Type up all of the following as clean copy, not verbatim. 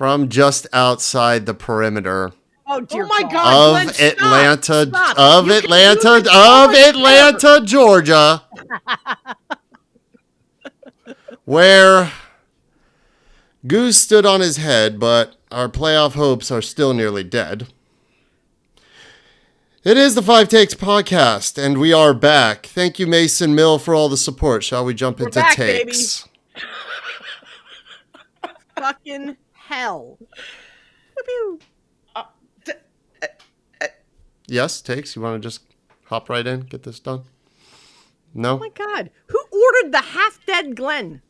from just outside the perimeter Oh, dear my God. God. of Glenn, Atlanta, stop. of You can do Atlanta, this of over and Atlanta, Georgia, where Goose stood on his head, but our playoff hopes are still nearly dead. It is the Five Takes podcast, and we are back. Thank you, Mason Mill, for all the support. Shall we jump into back, takes? Fucking hell. Pew, pew. Yes, takes. You want to just hop right in, get this done? No? Oh my God. Who ordered the half-dead Glenn?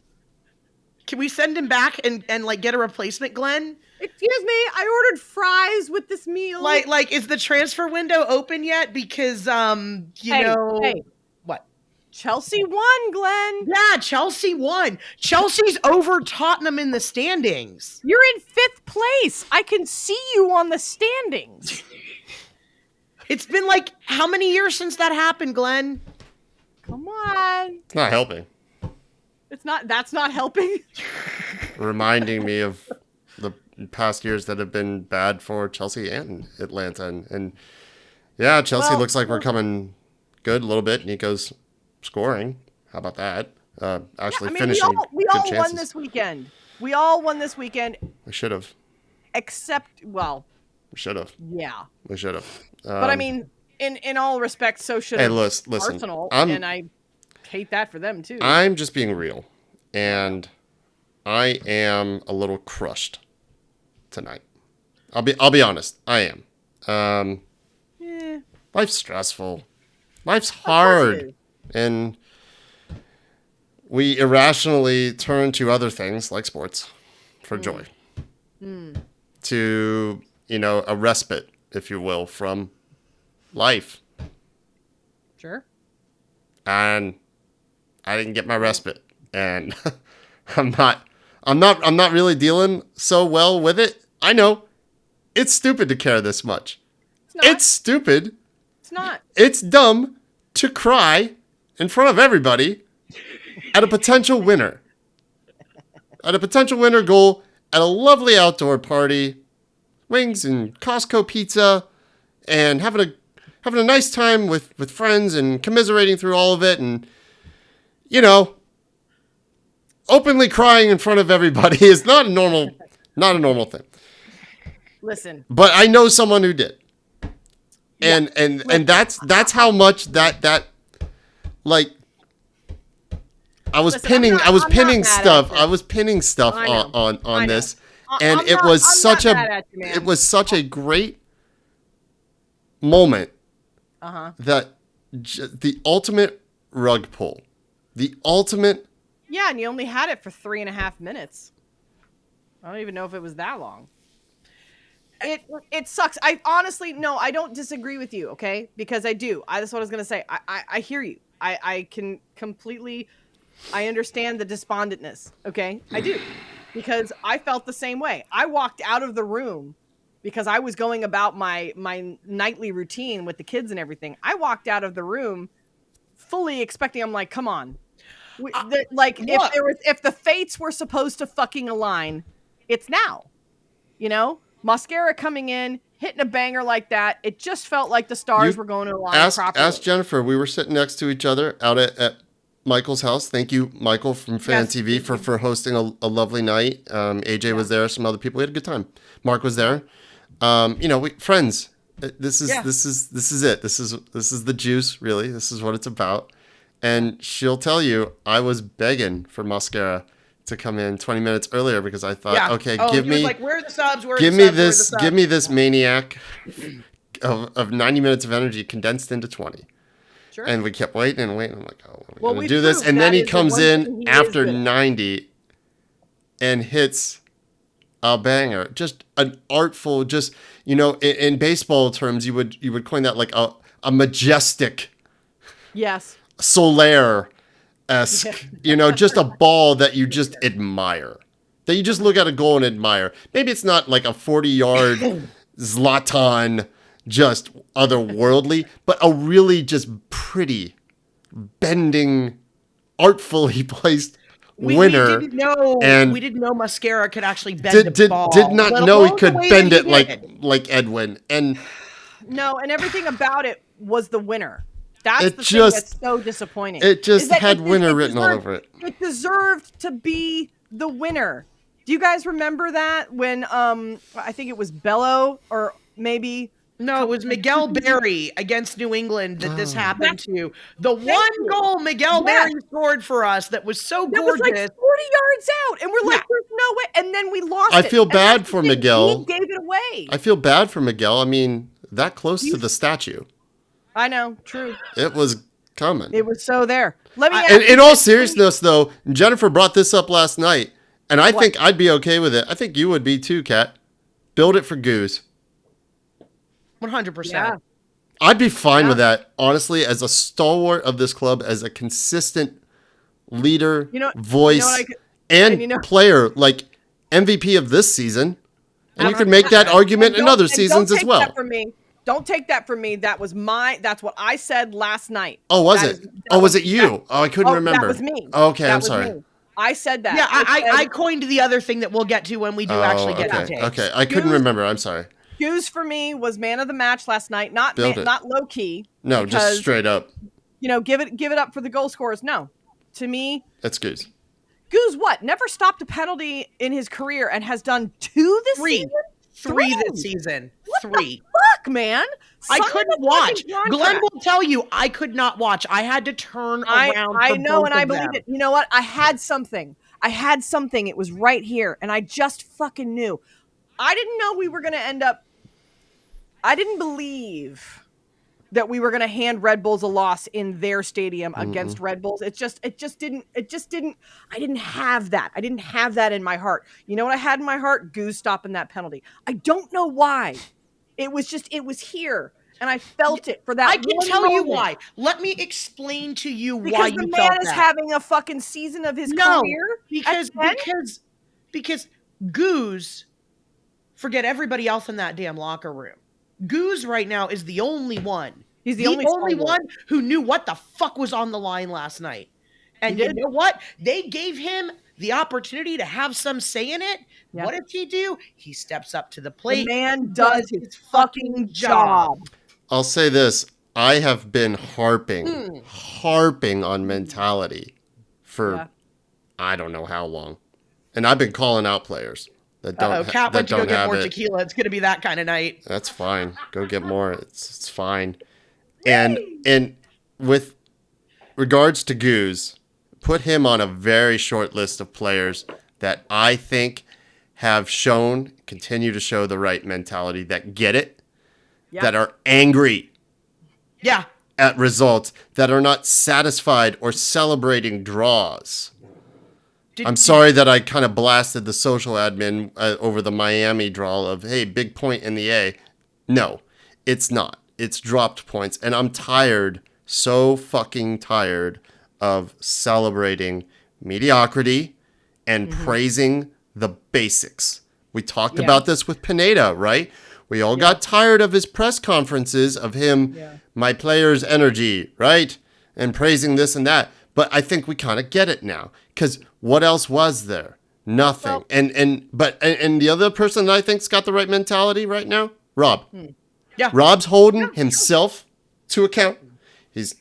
Can we send him back and like get a replacement, Glenn? Excuse me, I ordered fries with this meal. Like, is the transfer window open yet? Because Hey. What? Chelsea won, Glenn. Yeah, Chelsea won. Chelsea's over Tottenham in the standings. You're in 5th place. I can see you on the standings. It's been like how many years since that happened, Glenn? Come on. It's not helping. That's not helping. Reminding me of the past years that have been bad for Chelsea and Atlanta. And yeah, Chelsea looks like we're coming good a little bit. Nico's scoring. How about that? Finishing we good all chances. won this weekend. We all won this weekend. We should have. Except, We should have. yeah. We should have. But I mean, in all respects, so should listen, Arsenal. And I hate that for them, too. I'm just being real. And I am a little crushed tonight. I'll be honest. I am. Life's stressful. Life's hard. And we irrationally turn to other things like sports for joy. To, a respite, if you will, from life. Sure. And I didn't get my respite. And I'm not really dealing so well with it. I know. It's stupid to care this much. It's stupid. It's not. It's dumb to cry in front of everybody at a potential winner. At a potential winner goal at a lovely outdoor party, wings and Costco pizza, and having a nice time with friends and commiserating through all of it, and openly crying in front of everybody is not a normal thing. Listen. But I know someone who did. And that's how much that like I was pinning stuff on this, and it was such a great moment that the ultimate rug pull, the ultimate. Yeah, and you only had it for 3.5 minutes. I don't even know if it was that long. It sucks. I honestly, no, I don't disagree with you, okay? Because I do. That's what I was going to say. I hear you. I can completely, I understand the despondentness, okay? I do. Because I felt the same way. I walked out of the room because I was going about my nightly routine with the kids and everything. I walked out of the room fully expecting, I'm like, come on. If the fates were supposed to fucking align, it's now. Mascara coming in, hitting a banger like that. It just felt like the stars were going to align properly. Ask Jennifer. We were sitting next to each other out at Michael's house. Thank you, Michael from FanTV, for hosting a lovely night. AJ was there. Some other people. We had a good time. Mark was there. Friends. This is it. This is the juice. Really, this is what it's about. And she'll tell you, I was begging for Mascara to come in 20 minutes earlier because I thought, okay, give me like, where are the subs? Give me this maniac of 90 minutes of energy condensed into 20. Sure. And we kept waiting and waiting. I'm like, oh, we're going to do this. And then he comes in after 90 and hits a banger. Just an artful, in baseball terms, you would coin that like a majestic. Yes. Soler-esque, just a ball that you just admire. That you just look at a goal and admire. Maybe it's not like a 40-yard Zlatan, just otherworldly, but a really just pretty, bending, artfully placed winner. We didn't know. and We didn't know Mascara could actually bend did a ball. did not let know he alone could the way bend that it he like did. Edwin. And No, and everything about it was the winner. That's It the just- thing that's so disappointing. it just is that had winner written all deserved- over it. It deserved to be the winner. Do you guys remember that when I think it was Bello or maybe No, it was Miguel Berry against New England that this happened to. The one you. goal Miguel Yes. Berry scored for us that was so that was gorgeous. like 40 yards out, and we're like, Yeah. "There's no way!" And then we lost. I it. feel And bad that's the for thing, Miguel. He gave it away. I feel bad for Miguel. I mean, that close to the statue. I know, true. It was coming. It was so there. Let me. ask In you all this. seriousness, though, Jennifer brought this up last night, and I What? think I'd be okay with it. I think you would be too, Kat. Build it for Goose. 100%. Yeah. I'd be fine Yeah. with that, honestly, as a stalwart of this club, as a consistent leader, voice, what I could- and and you know- player, like MVP of this season. And you I'm- could make that argument in Don't- other and seasons don't as take well. That from me. Don't take that from me. That's what I said last night. Oh, was That it? is- that Oh, was it you? that- Oh, I couldn't remember. That was me. Oh, okay, That I'm was sorry. me. I said that. Yeah, I said, coined the other thing that we'll get to when we do Oh, actually get okay. to takes. Okay, I couldn't Goose- remember. I'm sorry. Hughes for me was man of the match last night. Not Build it. not low key. No, because, just straight up. give it up for the goal scorers. No, to me, That's Goose. Goose never stopped a penalty in his career and has done 2 this season. Three this season. What Three. the fuck, man? I Sign couldn't the watch. fucking contract. Glenn will tell you I could not watch. I had to turn around. I for know, both and I of believe them. it. You know what? I had something. It was right here, and I just fucking knew. I didn't know we were going to end up. I didn't believe that we were going to hand Red Bulls a loss in their stadium against Red Bulls. It just didn't. I didn't have that. I didn't have that in my heart. You know what I had in my heart? Goose stopping that penalty. I don't know why. It was here. And I felt it for that. I can one tell you moment. why. Let me explain to you Because why the you man felt is that. having a fucking season of his No, career. because Goose, forget everybody else in that damn locker room. Goose right now is the only one. He's the only stalwart. one who knew what the fuck was on the line last night. And He you did. know what? They gave him the opportunity to have some say in it. Yeah. What does he do? He steps up to the plate. The man does his fucking job. I'll say this. I have been harping on mentality for Yeah. I don't know how long. And I've been calling out players that don't, Cat that went to go don't get have more it. tequila. It's going to be that kind of night. That's fine. Go get more. It's fine. And with regards to Goose, put him on a very short list of players that I think have shown, continue to show the right mentality, that get it, Yep. that are angry Yeah. at results, that are not satisfied or celebrating draws. I'm sorry that I kind of blasted the social admin over the Miami draw of, hey, big point in the A. No, it's not. It's dropped points. And I'm tired, so fucking tired of celebrating mediocrity and praising the basics. We talked about this with Pineda, right? We all got tired of his press conferences of him, my player's energy, right? And praising this and that. But I think we kind of get it now. Because what else was there? Nothing. Well- And the other person that I think's got the right mentality right now, Rob. Yeah. Rob's holding himself to account. He's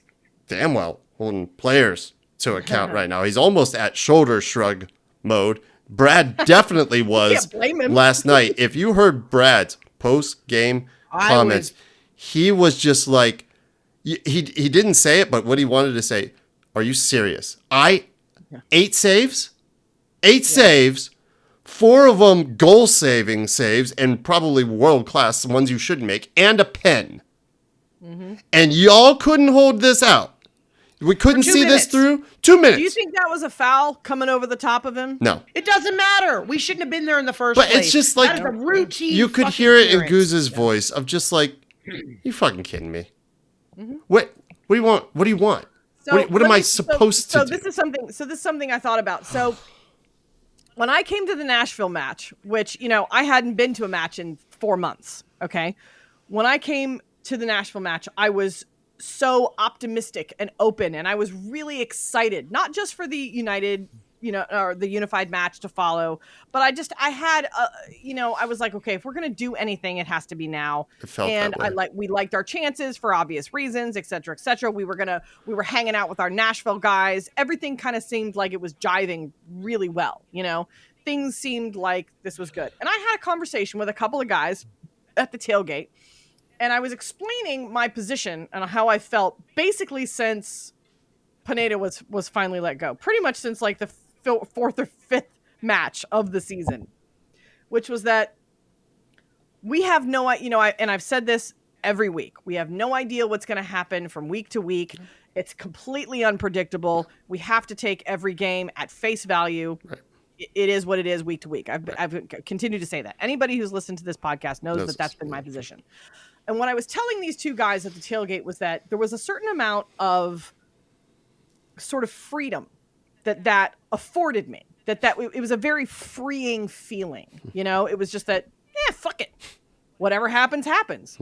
damn well holding players to account right now. He's almost at shoulder shrug mode. Brad definitely was Can't blame him. last night. If you heard Brad's post-game comments, he was just like, he didn't say it, but what he wanted to say, are you serious? 8 saves? 8 saves, 4 of them goal-saving saves, and probably world-class, the ones you should make, and a pen. And y'all couldn't hold this out. We couldn't For 2 see minutes. this through 2 minutes. Do you think that was a foul coming over the top of him? No. It doesn't matter. We shouldn't have been there in the first But place. it's just like, that is a routine. you could fucking hear it in clearance. Goose's voice of just like, you fucking kidding me? What do you want? What do you want? What am I supposed to do? This is something I thought about. So when I came to the Nashville match, which, I hadn't been to a match in 4 months. Okay. When I came to the Nashville match, I was so optimistic and open, and I was really excited, not just for the United or the unified match to follow. But I had, I was like, okay, if we're going to do anything, it has to be now. It felt And that way. we liked our chances for obvious reasons, et cetera, et cetera. We were hanging out with our Nashville guys. Everything kind of seemed like it was jiving really well. Things seemed like this was good. And I had a conversation with a couple of guys at the tailgate, and I was explaining my position and how I felt basically since Pineda was finally let go, pretty much since like the fourth or fifth match of the season, which was that we have no, and I've said this every week, we have no idea what's going to happen from week to week. It's completely unpredictable. We have to take every game at face value. Right. It is what it is week to week. I've continued to say that. Anybody who's listened to this podcast knows that that's been my position. And what I was telling these two guys at the tailgate was that there was a certain amount of sort of freedom that afforded me. That it was a very freeing feeling. It was just that, fuck it. Whatever happens, happens.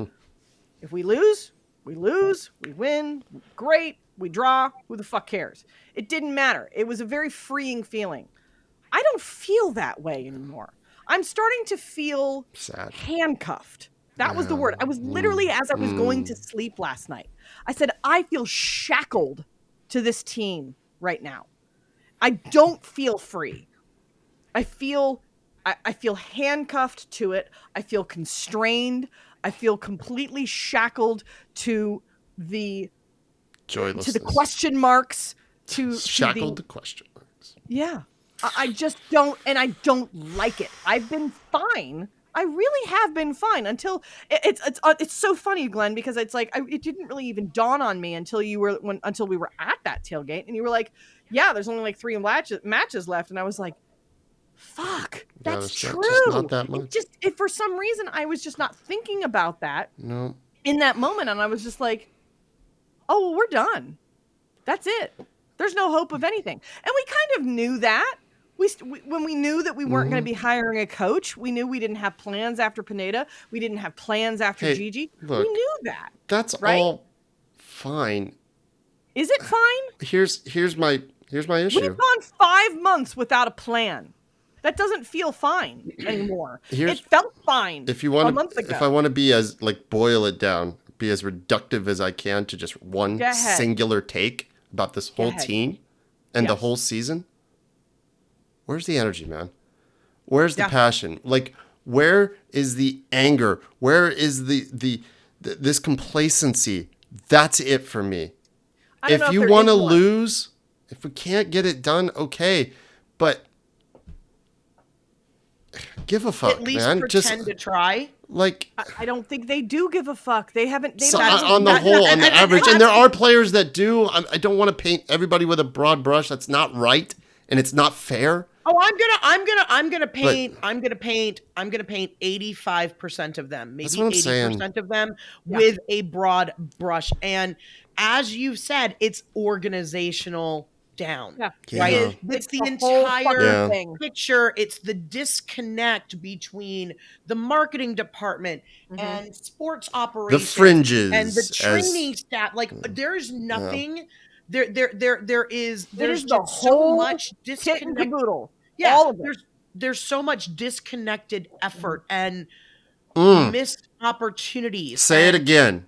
If we lose, we lose. We win, great. We draw, who the fuck cares? It didn't matter. It was a very freeing feeling. I don't feel that way anymore. I'm starting to feel sad, handcuffed. That was the word. I was literally, as I was going to sleep last night, I said, I feel shackled to this team right now. I don't feel free. I feel handcuffed to it. I feel constrained. I feel completely shackled to the joylessness, to the question marks, shackled to question marks. Yeah. I just don't, and I don't like it. I've been fine. I really have been fine until it's so funny, Glenn, because it's like it didn't really even dawn on me until we were at that tailgate, and you were like, "Yeah, there's only like 3 matches left," and I was like, "Fuck, that's true." Not that much. If for some reason I was just not thinking about that No. in that moment, and I was just like, "Oh, well, we're done. That's it. There's no hope of anything," and we kind of knew that. When we knew that we weren't going to be hiring a coach, we knew we didn't have plans after Pineda. We didn't have plans after Gigi. Look, we knew that. That's right? all fine. Is it fine? Here's my issue. We've gone 5 months without a plan. That doesn't feel fine anymore. It felt fine a month ago. If I want to be as boil it down, be as reductive as I can to just one singular take about this whole team and the whole season. Where's the energy, man? Where's the passion? Like, where is the anger? Where is this complacency? That's it for me. If you want to lose, if we can't get it done, okay, but give a fuck, at least man. Pretend to try. Like, I don't think they do give a fuck. They haven't. On the average, and there are players that do. I don't want to paint everybody with a broad brush. That's not right, and it's not fair. Oh, I'm gonna paint 85% of them, maybe 80% of them with a broad brush. And as you've said, it's organizational down. Yeah. Right? It's the entire thing. picture. It's the disconnect between the marketing department and sports operations, the fringes, and the training staff. Like, there's nothing. There's just so much disconnect. Yeah, all of it. There's so much disconnected effort and missed opportunities. Say it again.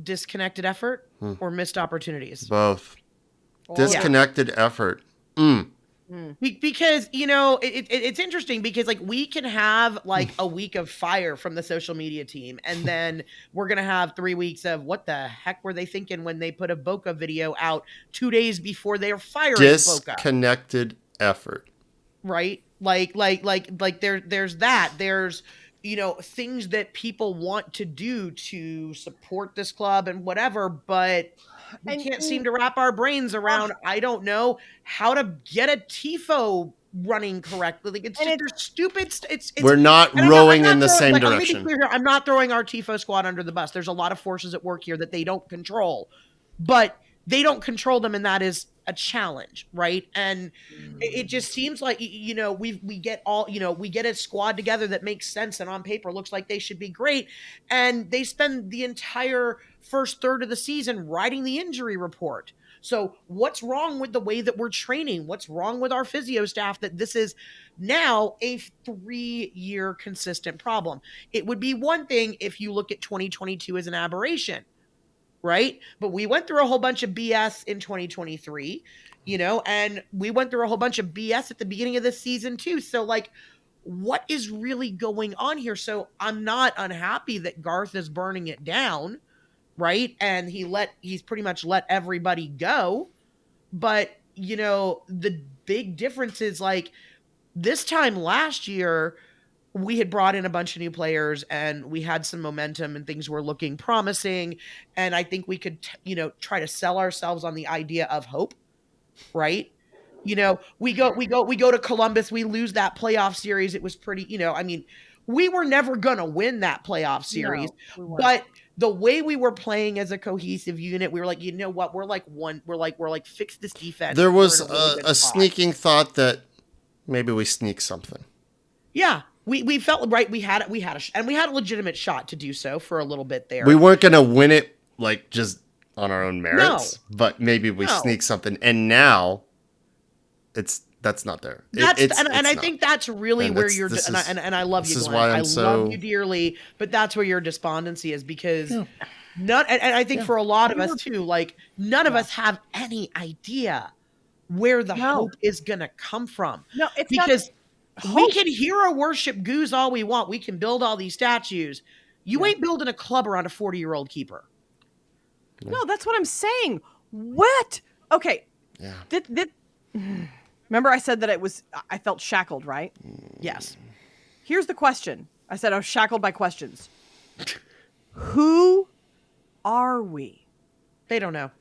Disconnected effort or missed opportunities? Both. Disconnected effort. Because, it's interesting because, like, we can have, like, a week of fire from the social media team, and then we're going to have 3 weeks of what the heck were they thinking when they put a Boca video out 2 days before they're firing Boca? Disconnected effort. Right? Like there's that. There's, things that people want to do to support this club and whatever, but we can't seem to wrap our brains around, I don't know, how to get a TIFO running correctly. Like, they're stupid. We're not rowing in the same direction. Let me be clear here. I'm not throwing our TIFO squad under the bus. There's a lot of forces at work here that they don't control, but they don't control them, and that is a challenge, right? And it just seems like, we get a squad together that makes sense and on paper looks like they should be great, and they spend the entire first third of the season writing the injury report. So what's wrong with the way that we're training? What's wrong with our physio staff that this is now a 3-year consistent problem? It would be one thing if you look at 2022 as an aberration, right? But we went through a whole bunch of BS in 2023, and we went through a whole bunch of BS at the beginning of this season too. So like, what is really going on here? So I'm not unhappy that Garth is burning it down, right? And he's pretty much let everybody go. But, the big difference is like this time last year, we had brought in a bunch of new players and we had some momentum and things were looking promising. And I think we could, try to sell ourselves on the idea of hope, right? We go to Columbus, we lose that playoff series. It was pretty, we were never going to win that playoff series, No, we weren't. but the way we were playing as a cohesive unit, we were like, you know what? We're like, fix this defense. There was We're in a really good a spot. sneaking thought that maybe we sneak something. Yeah. We felt right. We had a legitimate shot to do so for a little bit there. We weren't going to win it like just on our own merits, but maybe we No. sneak something. And now that's not there. I not. think that's really And where that's- you're, this and, is- I, and I love you, this is Glenn. why I'm I so- love you dearly, but that's where your despondency is because and I think for a lot of us too, like none of us have any idea where the hope is going to come from. No, it's because not we hope. can hero worship goose all we want. We can build all these statues. You ain't building a club around a 40-year-old keeper. No, that's what I'm saying. What? Okay. Yeah. Remember I said that I felt shackled, right? Yes. Here's the question. I said I was shackled by questions. Who are we? They don't know.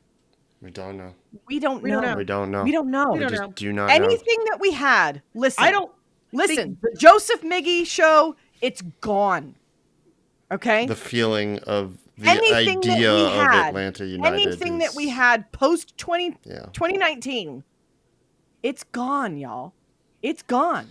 We don't know. We don't We know. don't know. We don't know. We don't know. We We don't just know. do not know. Anything that we had, listen. I don't Listen, the Joseph Miggy show, it's gone. Okay? The feeling of the Anything that idea we of had, Atlanta United. anything that we had post 2019, it's gone, y'all. It's gone.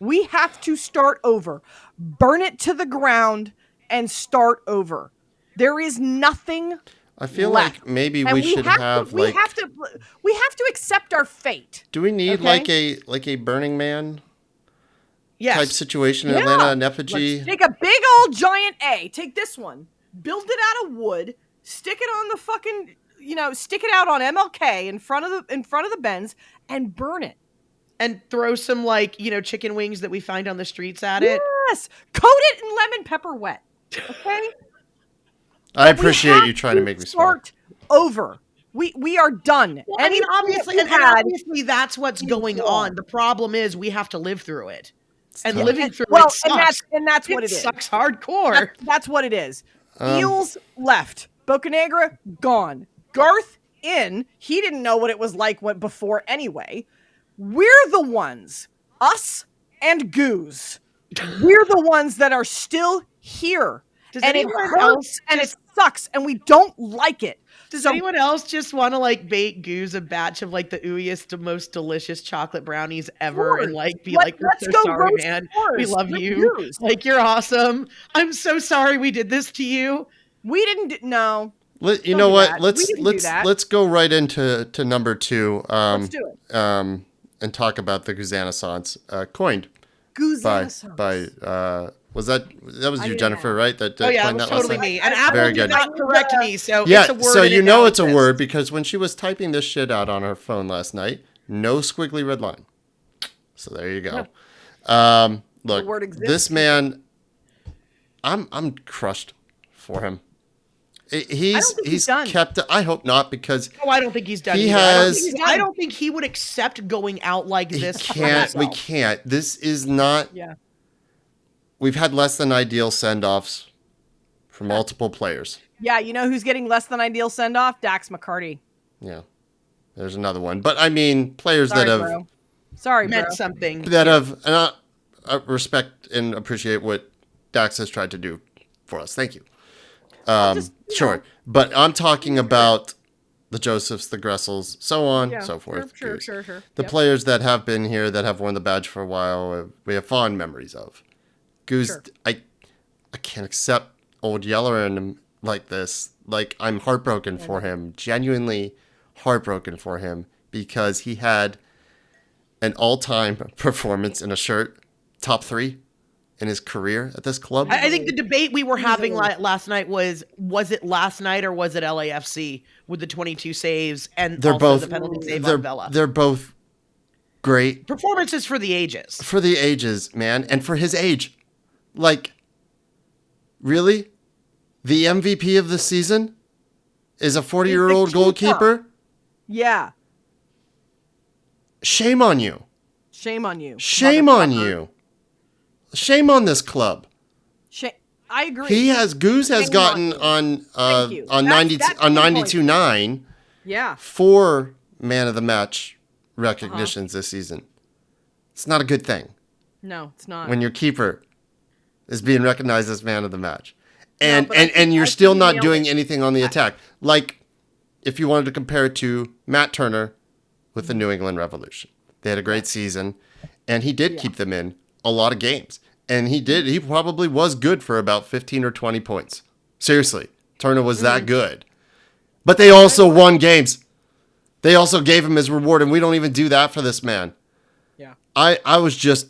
We have to start over. Burn it to the ground and start over. There is nothing I feel left. like maybe And we should have we like. have to accept our fate. Do we need Okay? like a Burning Man Yes. type situation in Yeah. Atlanta, an effigy? Take a big old giant A. Take this one. Build it out of wood. Stick it on the fucking, stick it out on MLK in front of the Benz and burn it. And throw some chicken wings that we find on the streets at it. Yes. Coat it in lemon pepper wet. Okay? I appreciate you trying to make me smart. Start over. We are done. Well, I mean, obviously, Anything that we had- obviously that's what's going on. The problem is we have to live through it. And tough. living through well, it sucks. and that's what it is. Sucks hardcore. That's what it is. Eels left. Bocanegra gone. Garth in. He didn't know what it was like before anyway. We're the ones, us and Goose. We're the ones that are still here. Does and it anyone hurts else and just- it sucks and we don't like it. Does So- anyone else just want to bake Goose a batch of the ooeyest, most delicious chocolate brownies ever and be we're let's so go sorry, roast man. s'mores We love with you. Goose. You're awesome. I'm so sorry we did this to you. We didn't no. You Don't know do what? that. Let's We didn't do let's that. let's go right into number 2. Let's do it. And talk about the Guzanaissance coined Goose by was that was I you, didn't Jennifer, know. right? That Oh yeah, it coined was that last totally night? me. And Very Apple good. did not correct me, so Yeah, it's a word. so and you it know now it's a exists. word because when she was typing this shit out on her phone last night, no squiggly red line. So there you go. Look, word exists. this man, I'm crushed for him. He's done. kept. I hope not, because Oh, I don't think he's done. He either. has- I don't think he would accept going out like he this. for can't. We himself. can't. This is not. Yeah. We've had less than ideal send-offs for multiple players. Yeah, you know who's getting less than ideal send off? Dax McCarty. Yeah, there's another one. But I mean, players Sorry, that have bro. Sorry, bro. Meant something. that have and I respect and appreciate what Dax has tried to do for us. Thank you. Sure, but I'm talking about the Josephs, the Gressels, so on, so forth. Sure. Goose. The Yep. players that have been here, that have worn the badge for a while, we have fond memories of. Goose, Sure. I can't accept old Yeller in him like this. I'm heartbroken for him. Genuinely heartbroken for him because he had an all-time performance in a shirt, top 3 in his career at this club. I think the debate we were having last night was it last night or was it LAFC with the 22 saves and the penalty save on Vela? They're both great. Performances for the ages. For the ages, man. And for his age. Like, really? The MVP of the season is a 40-year-old goalkeeper? Yeah. Shame on you. Shame on you. Shame on you. Shame on this club. I agree. Goose has gotten on 92.9. Yeah. 4 man of the match recognitions this season. It's not a good thing. No, it's not. When your keeper is being recognized as man of the match. And you're still not doing anything on the attack. Like, if you wanted to compare it to Matt Turner with the New England Revolution. They had a great season, and he did keep them in a lot of games. And he probably was good for about 15 or 20 points. Seriously, Turner was that good. But they also won games. They also gave him his reward, and we don't even do that for this man. Yeah. I was just...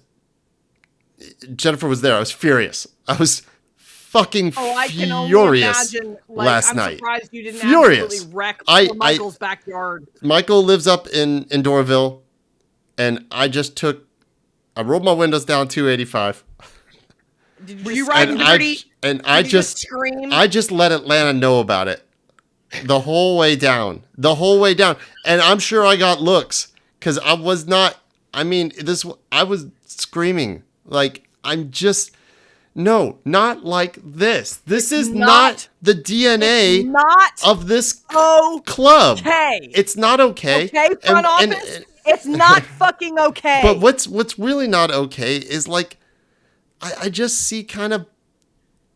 Jennifer was there. I was furious. I was fucking I can only furious imagine, last I'm night. surprised you didn't Furious. absolutely wreck Michael's backyard. Michael lives up in Doraville, and I rolled my windows down 285. Were you riding dirty? I just let Atlanta know about it the whole way down. And I'm sure I got looks because I was screaming. Like, no, not like this. This is not the DNA of this club. Okay. It's not okay. Okay, front office? It's not fucking okay. But what's really not okay is, like, I just see kind of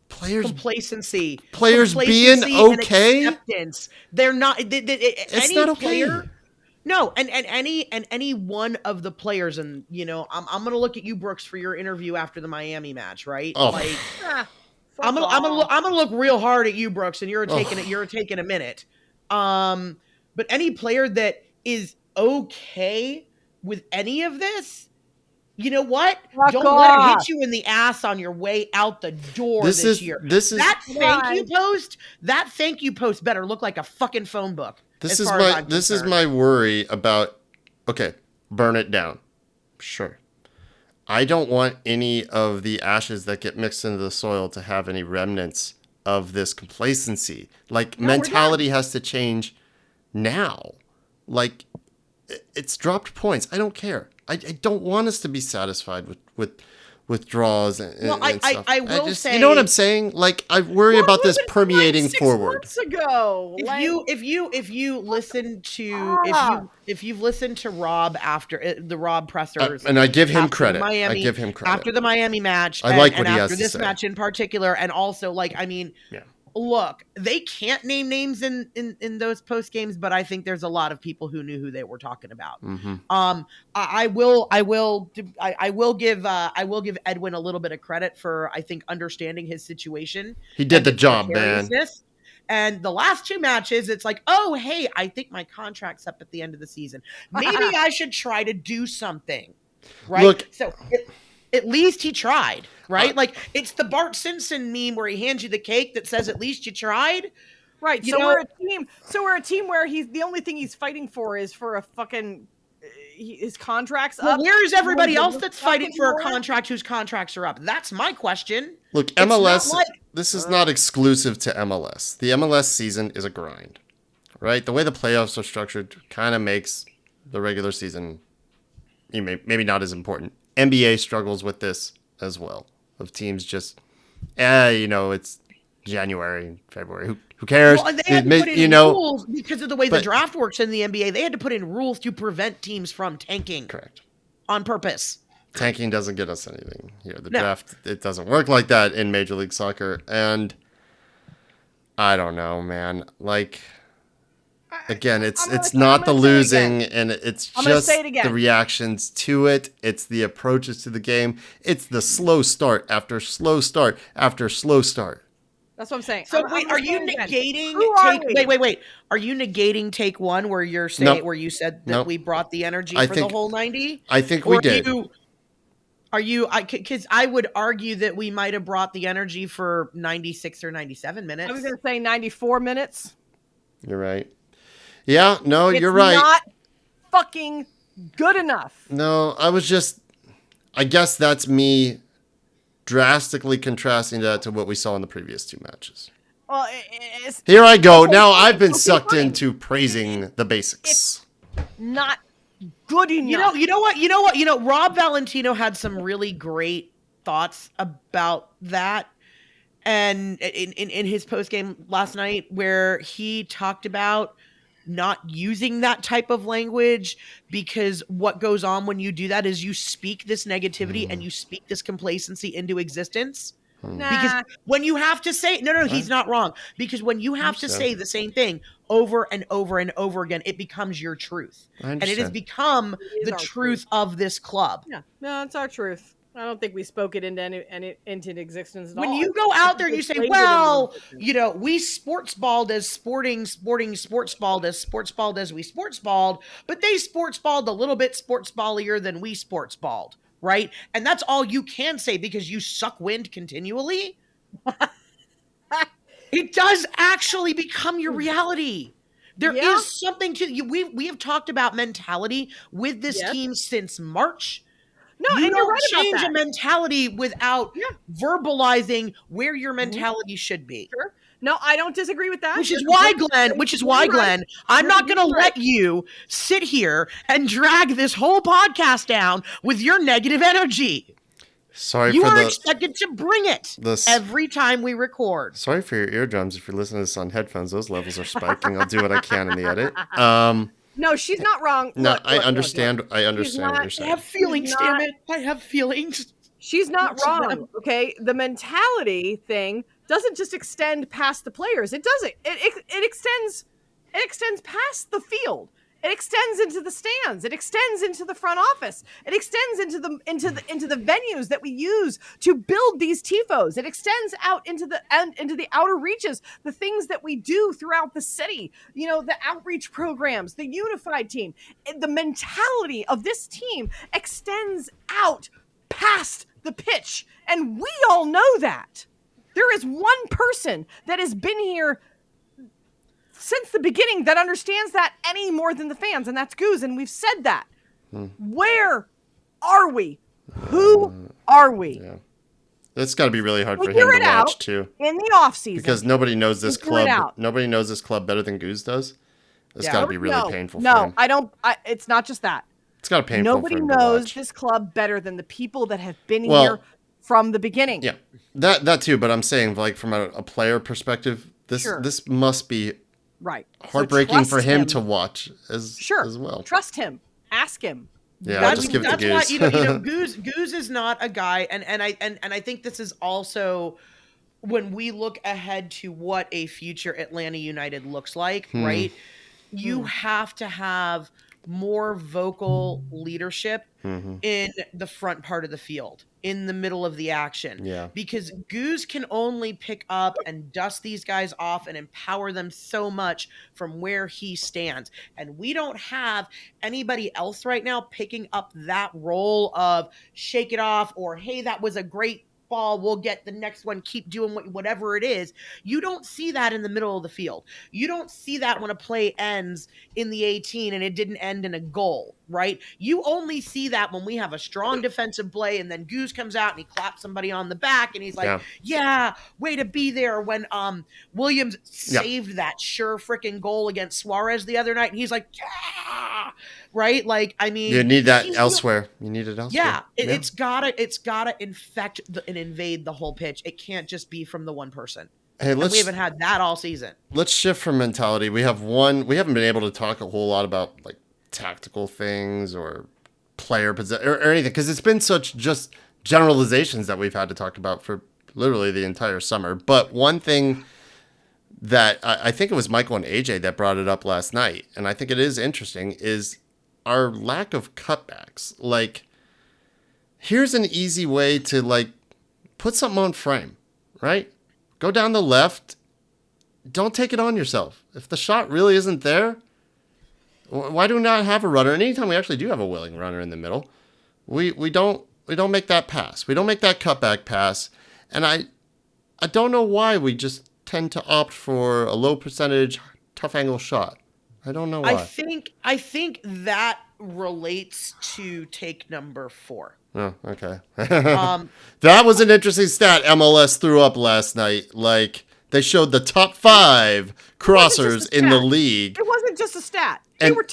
complacency being okay. And acceptance. They're not. It's not okay. Player, no, and any one of the players, and I'm gonna look at you, Brooks, for your interview after the Miami match, right? Oh. Like, I'm gonna look real hard at you, Brooks, and you're taking a minute. But any player that is okay with any of this, you know what? Don't let it hit you in the ass on your way out the door this year. That thank you post better look like a fucking phone book. This is my worry about. Okay, burn it down. Sure. I don't want any of the ashes that get mixed into the soil to have any remnants of this complacency. Like, mentality has to change now. Like, it's dropped points. I don't care. I don't want us to be satisfied with draws and stuff. I will say, you know what I'm saying? Like, I worry about this permeating forward. 6 months ago, if you listen to if you've listened to Rob after the Rob pressers, and I give him credit. Miami, after the Miami match. I like what he has after to this say. match in particular, and also look, they can't name names in those post games, but I think there's a lot of people who knew who they were talking about. Mm-hmm. I will give Edwin a little bit of credit for, I think, understanding his situation. He did the job, man. And the last 2 matches, it's like, oh, hey, I think my contract's up at the end of the season. Maybe I should try to do something, right? Look, so at least he tried, right? Like, it's the Bart Simpson meme where he hands you the cake that says, at least you tried. Right. We're a team. So we're a team where the only thing he's fighting for is for a fucking his contract's up. Where is everybody else that's fighting for a contract whose contracts are up? That's my question. Look, MLS, this is not exclusive to MLS. The MLS season is a grind, right? The way the playoffs are structured kind of makes the regular season maybe not as important. NBA struggles with this as well, of teams just, it's January, February. Who cares? Well, they had to put in rules because of the way the draft works in the NBA. They had to put in rules to prevent teams from tanking. Correct. On purpose. Tanking doesn't get us anything here. The draft, it doesn't work like that in Major League Soccer. And I don't know, man. Like, again, it's not the losing, and it's just the reactions to it. It's the approaches to the game. It's the slow start after slow start after slow start. That's what I'm saying. So I'm wait, are you saying again, negating who are take? we? Wait. Are you negating take one where you're saying Nope. where you said that Nope. we brought the energy I for the think whole 90? I think Or we did. are you? Because I would argue that we might have brought the energy for 96 or 97 minutes. I was going to say 94 minutes. You're right. Yeah, no, It's you're right. not fucking good enough. No, I guess that's me drastically contrasting that to what we saw in the previous two matches. Well, Here I go. okay, Now I've been okay, sucked fine. into praising the basics. Not good enough. You know what? Rob Valentino had some really great thoughts about that. And in his post game last night, where he talked about not using that type of language, because what goes on when you do that is you speak this negativity and you speak this complacency into existence. Because Nah. when you have to say no, he's not wrong. Because when you have to say the same thing over and over and over again, it becomes your truth, and it has become the truth of this club. Yeah, no, it's our truth. I don't think we spoke it into existence at all. When you go out there and you say, well, we sports balled as sports balled as we sports balled, but they sports balled a little bit sports ballier than we sports balled, right? And that's all you can say because you suck wind continually. It does actually become your reality. There is something to you. We have talked about mentality with this team since March. No, you and don't you're right change about a that. mentality without verbalizing where your mentality should be. Sure. No, I don't disagree with that. Which is why, Glenn, I'm not going to let you sit here and drag this whole podcast down with your negative energy. You are expected to bring it every time we record. Sorry for your eardrums. If you're listening to this on headphones, those levels are spiking. I'll do what I can in the edit. No, she's not wrong. No, look, I understand. Look. I understand what you're saying. I have feelings, damn it. I have feelings. She's not wrong. Okay, the mentality thing doesn't just extend past the players. It doesn't. It extends past the field. It extends into the stands. It extends into the front office. It extends into the venues that we use to build these tifos. It extends out into the outer reaches, the things that we do throughout the city. The outreach programs, the unified team. The mentality of this team extends out past the pitch, and we all know that. There is one person that has been here since the beginning that understands that any more than the fans, and that's Goose, and we've said that. Where are we? Who are we? Yeah. That's got to be really hard for him to watch too. In the off season, because nobody knows this club. Nobody knows this club better than Goose does. It's got to be really painful for him. No, I don't. It's not just that. It's got to be painful Nobody for him to knows watch. this club better than the people that have been here from the beginning. Yeah, that too. But I'm saying, like, from a player perspective, this must be heartbreaking for him to watch as well. Trust him. Ask him. Yeah, I'll just give it to Goose. Why, Goose is not a guy, and I think this is also when we look ahead to what a future Atlanta United looks like, right? You have to have more vocal leadership in the front part of the field, in the middle of the action. Yeah. Because Goose can only pick up and dust these guys off and empower them so much from where he stands. And we don't have anybody else right now picking up that role of shake it off or, hey, that was a great ball, we'll get the next one, keep doing whatever it is. You don't see that in the middle of the field. You don't see that when a play ends in the 18 and it didn't end in a goal, right? You only see that when we have a strong defensive play and then Goose comes out and he claps somebody on the back and he's like, yeah way to be there. When Williams saved that sure freaking goal against Suarez the other night and he's like, yeah, right? Like, I mean, you need that elsewhere. You need it elsewhere. Yeah, it's gotta infect and invade the whole pitch. It can't just be from the one person. Hey, we haven't had that all season. Let's shift from mentality. We haven't been able to talk a whole lot about like tactical things or player position or anything, because it's been such just generalizations that we've had to talk about for literally the entire summer. But one thing that I think it was Michael and AJ that brought it up last night, and I think it is interesting, is our lack of cutbacks. Like, here's an easy way to like put something on frame, right? go down the left. Don't take it on yourself. If the shot really isn't there, why do we not have a runner? And anytime we actually do have a willing runner in the middle, we don't make that pass. We don't make that cutback pass. And I don't know why we just tend to opt for a low percentage, tough angle shot. I don't know why. I think that relates to take number 4. Oh, okay. That was an interesting stat MLS threw up last night. Like, they showed the top 5 crossers in the league. It wasn't just a stat. And they were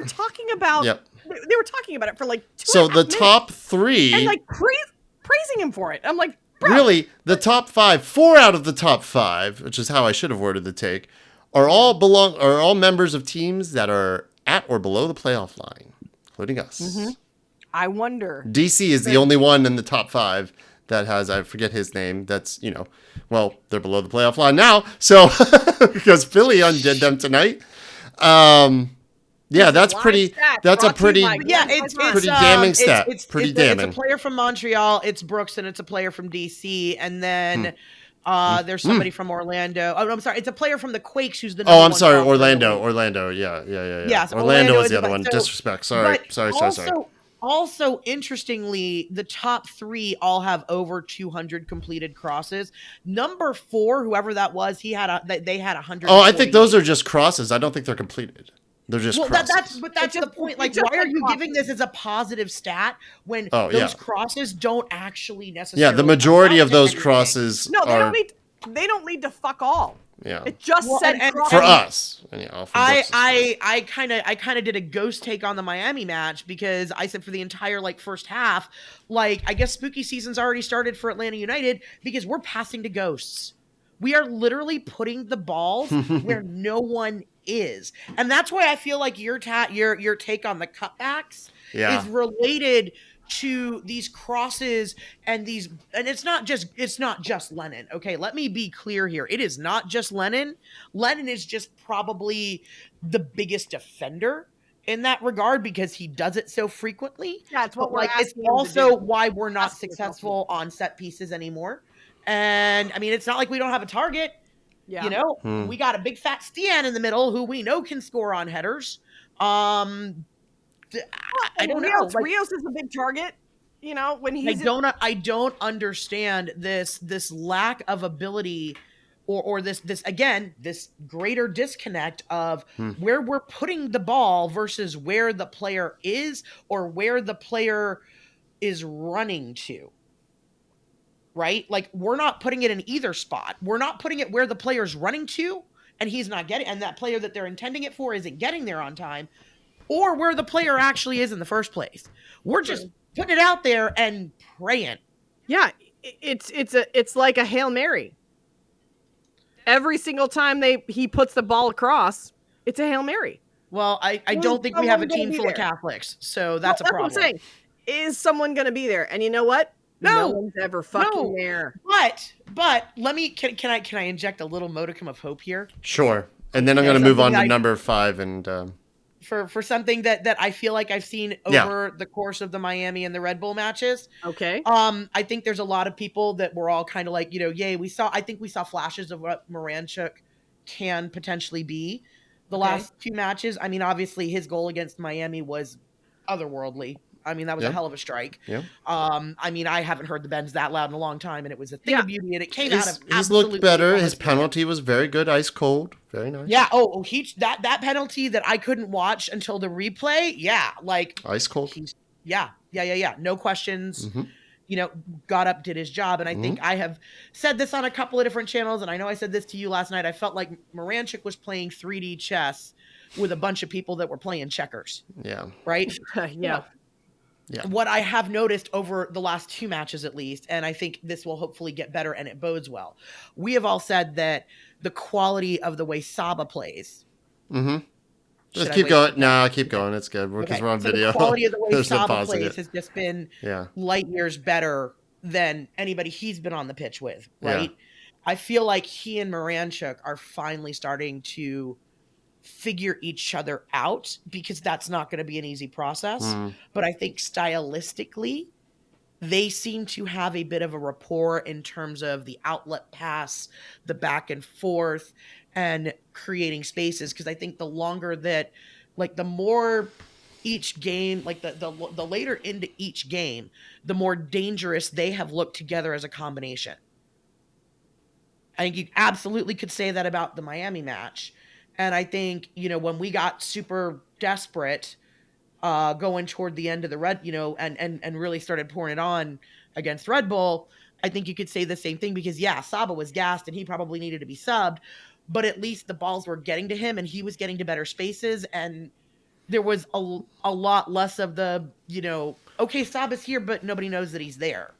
talking about. Yep. They were talking about it for like 2 So the minutes, top 3 and like praising him for it. I'm like, bro. Really, the top 5, 4 out of the top 5, which is how I should have worded the take, are all members of teams that are at or below the playoff line, including us. Mm-hmm. I wonder. DC is the only one in the top 5 that has, I forget his name, that's, well, they're below the playoff line now, so, because Philly undid them tonight. Yeah, that's a pretty damning stat. It's pretty damning. It's a player from Montreal, it's Brooks, and it's a player from DC, and then there's somebody from Orlando. Oh, no, I'm sorry, it's a player from the Quakes who's the number Oh, I'm one sorry, prospect. Orlando. Yeah. Yes, Orlando was is the other one. so- Disrespect. Sorry. Also, interestingly, the top 3 all have over 200 completed crosses. Number 4, whoever that was, they had 100. Oh, I think those are just crosses. I don't think they're completed. They're just crosses. That's the point. Like, why are you giving this as a positive stat when those crosses don't actually necessarily? Yeah, the majority of those anything. crosses. No, they don't lead to fuck all. Yeah, it just said for us. I kind of did a ghost take on the Miami match because I said for the entire first half, I guess spooky season's already started for Atlanta United because we're passing to ghosts. We are literally putting the balls where no one is, and that's why I feel like your take on the cutbacks is related to these crosses and it's not just Lennon. Okay, let me be clear here. It is not just Lennon. Lennon is just probably the biggest defender in that regard because he does it so frequently. Yeah, it's what we're asking. It's also why we're not successful on set pieces anymore. And I mean, it's not like we don't have a target. Yeah. We got a big fat Stian in the middle who we know can score on headers. I don't know. Rios is a big target. When he's. I don't understand this lack of ability, or this greater disconnect of where we're putting the ball versus where the player is or where the player is running to. Right? Like, we're not putting it in either spot. We're not putting it where the player's running to, and he's not getting, and that player that they're intending it for isn't getting there on time. Or where the player actually is in the first place. We're just putting it out there and praying. Yeah, it's like a Hail Mary. Every single time he puts the ball across, it's a Hail Mary. Well, I don't think we have a team full of Catholics, so that's a problem. That's what I'm saying. Is someone going to be there? And you know what? No one's ever fucking there. But let me can I inject a little modicum of hope here? Sure. And then I'm going to move on to number 5 and for something that I feel like I've seen over the course of the Miami and the Red Bull matches. Okay. I think there's a lot of people that were all kind of like, yay, I think we saw flashes of what Moranchuk can potentially be the last 2 matches. I mean, obviously his goal against Miami was otherworldly. I mean, that was a hell of a strike. Yeah. I mean, I haven't heard the Bends that loud in a long time, and it was a thing of beauty, and it came out of he's looked better. His penalty was very good, ice cold, very nice. Yeah. That penalty that I couldn't watch until the replay. Yeah, ice cold. Yeah. No questions. Got up, did his job, and I think I have said this on a couple of different channels, and I know I said this to you last night. I felt like Moranchuk was playing 3D chess with a bunch of people that were playing checkers. Yeah. Right. Yeah. Yeah. What I have noticed over the last 2 matches, at least, and I think this will hopefully get better and it bodes well. We have all said that the quality of the way Saba plays. Mm-hmm. Just keep going. No, keep going. It's good because we're on video. The quality of the way Saba plays has just been light years better than anybody he's been on the pitch with, right? Yeah. I feel like he and Moranchuk are finally starting to figure each other out because that's not going to be an easy process. But I think stylistically, they seem to have a bit of a rapport in terms of the outlet pass, the back and forth, and creating spaces. Because I think the longer that, like, the more each game, like the later into each game, the more dangerous they have looked together as a combination. I think you absolutely could say that about the Miami match. And I think, when we got super desperate going toward the end of the and really started pouring it on against Red Bull, I think you could say the same thing because, Saba was gassed and he probably needed to be subbed, but at least the balls were getting to him and he was getting to better spaces. And there was a lot less of the, okay, Saba's here, but nobody knows that he's there.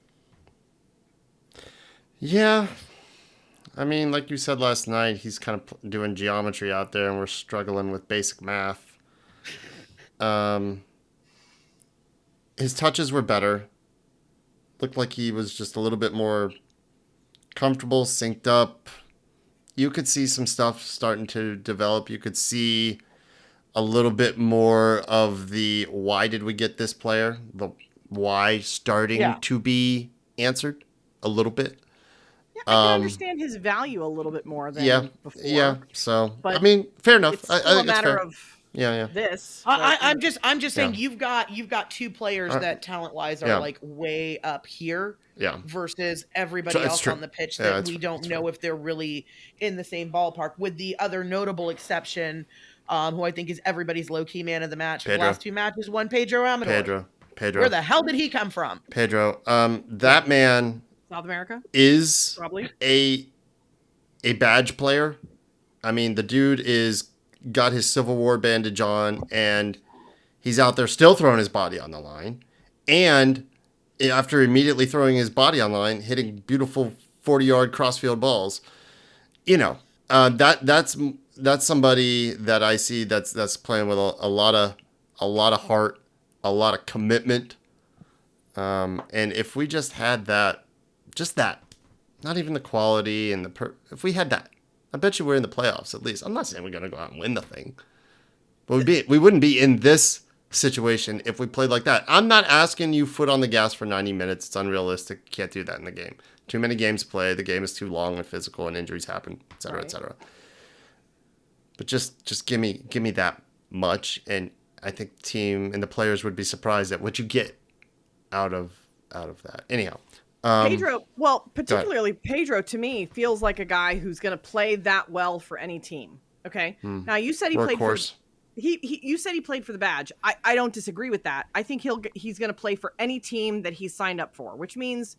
Yeah. I mean, like you said last night, he's kind of doing geometry out there and we're struggling with basic math. His touches were better. Looked like he was just a little bit more comfortable, synced up. You could see some stuff starting to develop. You could see a little bit more of the why did we get this player? The why starting to be answered a little bit. Yeah, I can understand his value a little bit more than before. Yeah. So, but I mean, fair enough. It's still a matter of yeah. this. I'm just saying you've got two players that talent wise are like way up here. Yeah. Versus everybody else on the pitch that we don't know if they're really in the same ballpark. With the other notable exception, who I think is everybody's low key man of the match. The last two matches, one Pedro Amador. Pedro. Where the hell did he come from? Pedro. That man. South America is probably a badge player. I mean, the dude got his Civil War bandage on, and he's out there still throwing his body on the line. And after immediately throwing his body on the line, hitting beautiful 40-yard crossfield balls, that's somebody that I see that's playing with a lot of heart, a lot of commitment. And if we just had that. Just that. Not even the quality and if we had that, I bet you we're in the playoffs at least. I'm not saying we're going to go out and win the thing. But we wouldn't be in this situation if we played like that. I'm not asking you foot on the gas for 90 minutes. It's unrealistic. You can't do that in the game. Too many games played. The game is too long and physical and injuries happen, et cetera, et cetera. But just give me that much. And I think the team and the players would be surprised at what you get out of that. Anyhow. Pedro, particularly Pedro, to me, feels like a guy who's going to play that well for any team. Okay. Now you said he played for you said he played for the badge. I don't disagree with that. I think he's going to play for any team that he's signed up for, which means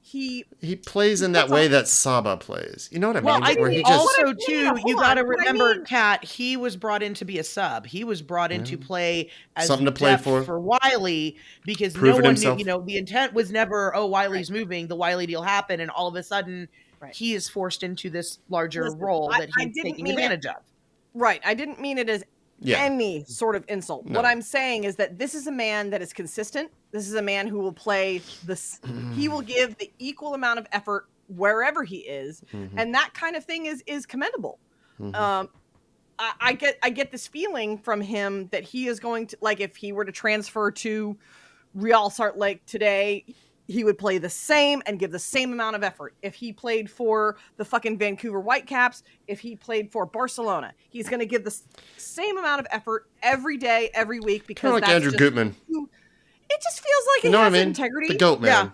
he plays in that way that Saba plays. You know what I mean? Well, I think also too, you got to remember, Kat, he was brought in to be a sub. He was brought in to play as something to play for Wiley because Proving no one himself. knew. The intent was never, Wiley's moving, the Wiley deal happened, and all of a sudden he is forced into this larger role that he's taking advantage of. Right. I didn't mean it as any sort of insult. No. What I'm saying is that this is a man that is consistent. This is a man who will play this. He will give the equal amount of effort wherever he is, and that kind of thing is commendable. I get this feeling from him that he is going to, like, if he were to transfer to Real Salt Lake today, he would play the same and give the same amount of effort. If he played for the fucking Vancouver Whitecaps, if he played for Barcelona, he's going to give the same amount of effort every day, every week, because kind of like Andrew Gutman. It just feels like he has integrity. The GOAT man.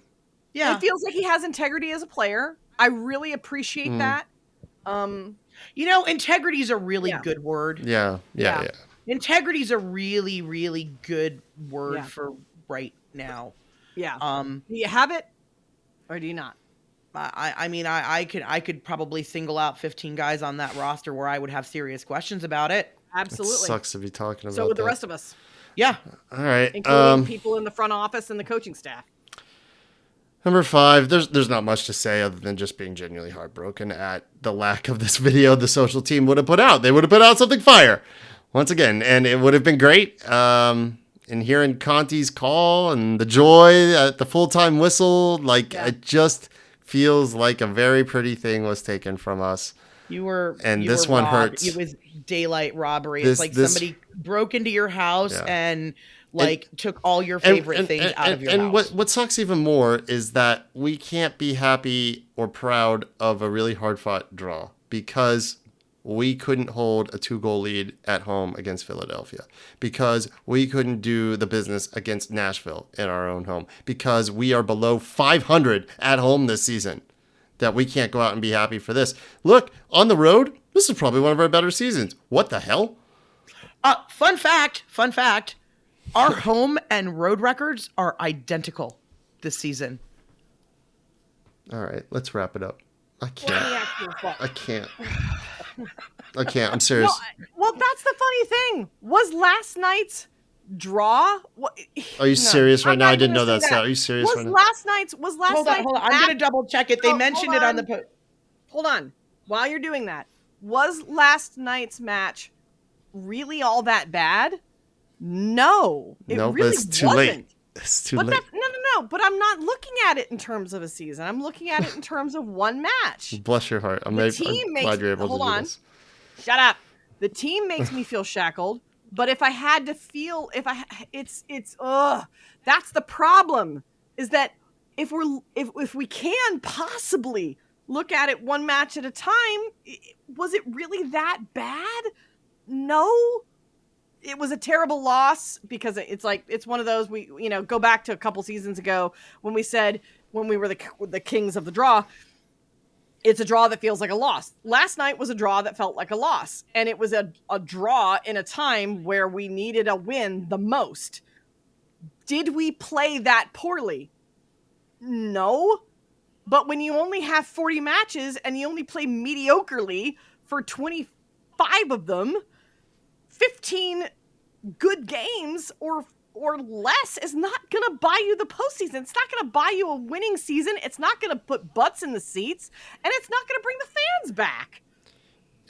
Yeah. It feels like he has integrity as a player. I really appreciate that. Integrity is a really good word. Yeah. Integrity is a really, really good word for right now. Yeah. Do you have it or do you not? I could probably single out 15 guys on that roster where I would have serious questions about it. Absolutely. It sucks to be talking about So would the that. rest of us. Yeah. All right. Including people in the front office and the coaching staff. Number 5, there's not much to say other than just being genuinely heartbroken at the lack of this video the social team would have put out. They would have put out something fire once again, and it would have been great. And hearing Conti's call and the joy at the full-time whistle, it just feels like a very pretty thing was taken from us. This one hurts. It was daylight robbery. It's like somebody broke into your house and like took all your favorite things out of your house. And what sucks even more is that we can't be happy or proud of a really hard fought draw because we couldn't hold a 2-goal lead at home against Philadelphia, because we couldn't do the business against Nashville in our own home, because we are below 500 at home this season, that we can't go out and be happy for this. Look, on the road, this is probably one of our better seasons. What the hell? Fun fact, our home and road records are identical this season. All right, let's wrap it up. I can't. I'm serious. Well, that's the funny thing. Was last night's draw? Are you serious right now? I didn't know that. Are you serious right now? Was last night's hold on. I'm going to double check it. They mentioned it on the post. Hold on. While you're doing that, was last night's match really all that bad? No, it really it's too wasn't. late. It's too late. No. But I'm not looking at it in terms of a season. I'm looking at it in terms of one match. Bless your heart. I'm glad you're able to do this. Shut up. The team makes me feel shackled. But if I had to feel, that's the problem. Is that if we can possibly look at it one match at a time, was it really that bad? No. It was a terrible loss because it's one of those, go back to a couple seasons ago when we said, when we were the kings of the draw, it's a draw that feels like a loss. Last night was a draw that felt like a loss. And it was a draw in a time where we needed a win the most. Did we play that poorly? No. But when you only have 40 matches and you only play mediocrely for 25 of them, 15 good games or less is not going to buy you the postseason. It's not going to buy you a winning season. It's not going to put butts in the seats, and it's not going to bring the fans back.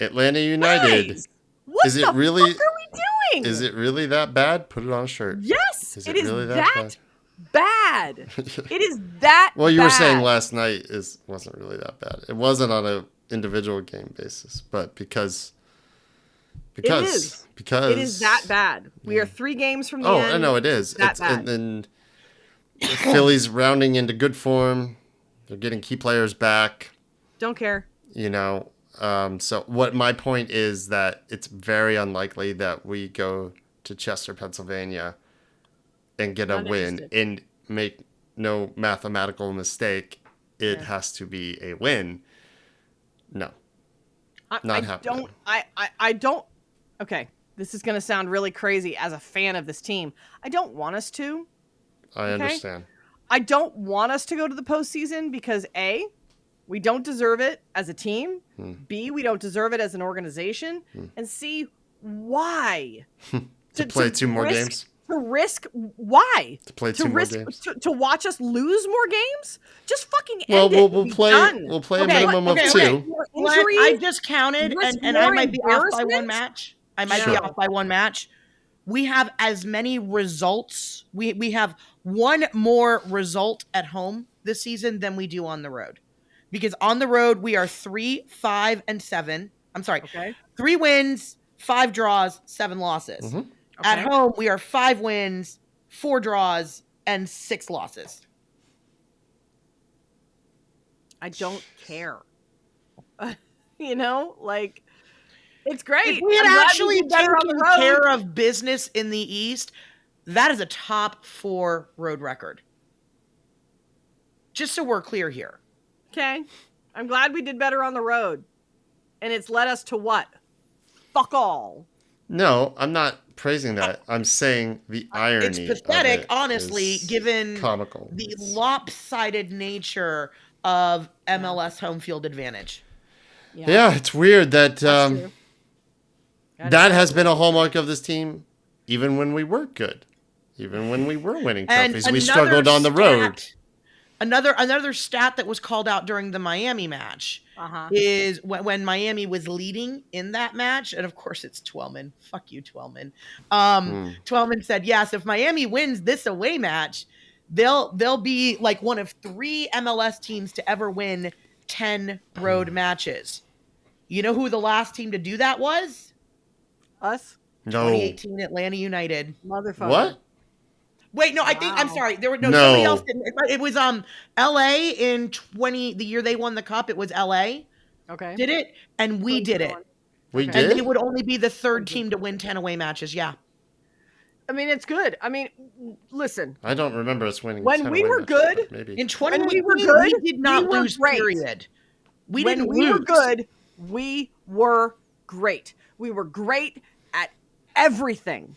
Atlanta United. Guys, what the fuck are we doing? Is it really that bad? Put it on a shirt. Yes, it is really that bad. It is that Well, you bad. were saying last night wasn't really that bad. It wasn't on an individual game basis, but because it is that bad. We are 3 games from the end. Oh, I know it is. That bad. And Philly's rounding into good form. They're getting key players back. Don't care. So what my point is that it's very unlikely that we go to Chester, Pennsylvania and get a win and make no mathematical mistake. It has to be a win. No. Not happening. I don't. Okay, this is going to sound really crazy as a fan of this team. I don't want us to. I understand. I don't want us to go to the postseason because A, we don't deserve it as a team. B, we don't deserve it as an organization. And C, why? to play 2 more games? To risk why? To play 2 more games? To watch us lose more games? Just fucking end it. We'll play a minimum of 2. Injuries, I just counted, and I might be off by 1 match. Be off by 1 match. We have as many results. We have 1 more result at home this season than we do on the road. Because on the road, we are 3, 5, and 7. I'm sorry. Okay. 3 wins, 5 draws, 7 losses. Mm-hmm. Okay. At home, we are 5 wins, 4 draws, and 6 losses. I don't care. It's great. If we had actually taken care of business in the East, that is a top 4 road record. Just so we're clear here. Okay. I'm glad we did better on the road. And it's led us to what? Fuck all. No, I'm not praising that. I'm saying the irony. It's pathetic, honestly, given comical. The lopsided nature of MLS home field advantage. Yeah, it's weird that that has been a hallmark of this team, even when we were good, even when we were winning trophies. We struggled on the road. Another stat that was called out during the Miami match is when Miami was leading in that match, and of course it's Twellman. Fuck you, Twellman. Twellman said, yes, if Miami wins this away match, they'll be like one of 3 MLS teams to ever win 10 road matches. You know who the last team to do that was? Us? No. 2018 Atlanta United. Motherfucker. What? Wait, no, I think I'm Wow. sorry. There were No. somebody else didn't. It was LA in the year they won the cup. It was LA Okay. did it, and we did it. 2021. We Okay. And did? they would only be the third Okay. team to win 10 away matches. Yeah. I mean, it's good. I mean, listen. I don't remember us winning. When 10 we away were matches, good, but maybe. In when 2018, we were good, we did not we were lose, great. period. We when didn't we were lose. good, we were great. We were great at everything.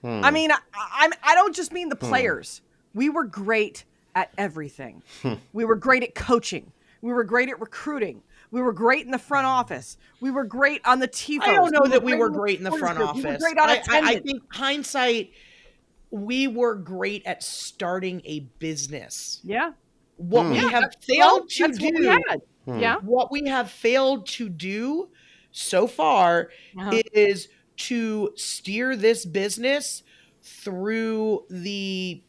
I mean, I don't just mean the players. We were great at everything. We were great at coaching. We were great at recruiting. We were great in the front office. We were great on the TiVos. I don't know that we were in the great in the sports front group. We were office. great on I attendance. think hindsight, we were great at starting a business. Yeah. What we have Well, failed to that's what we do, had. Yeah. what we have failed to do so far is to steer this business through the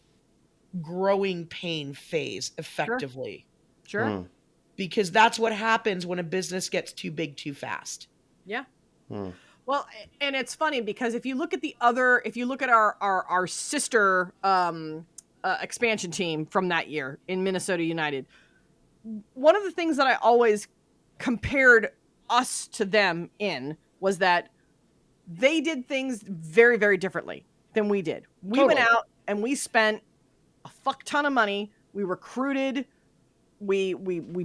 growing pain phase effectively. Sure. Because that's what happens when a business gets too big too fast. Yeah. Well, and it's funny because if you look at our sister expansion team from that year in Minnesota United, one of the things that I always compared us to them in was that they did things very, very differently than we did. We went out and we spent a fuck ton of money. We recruited. We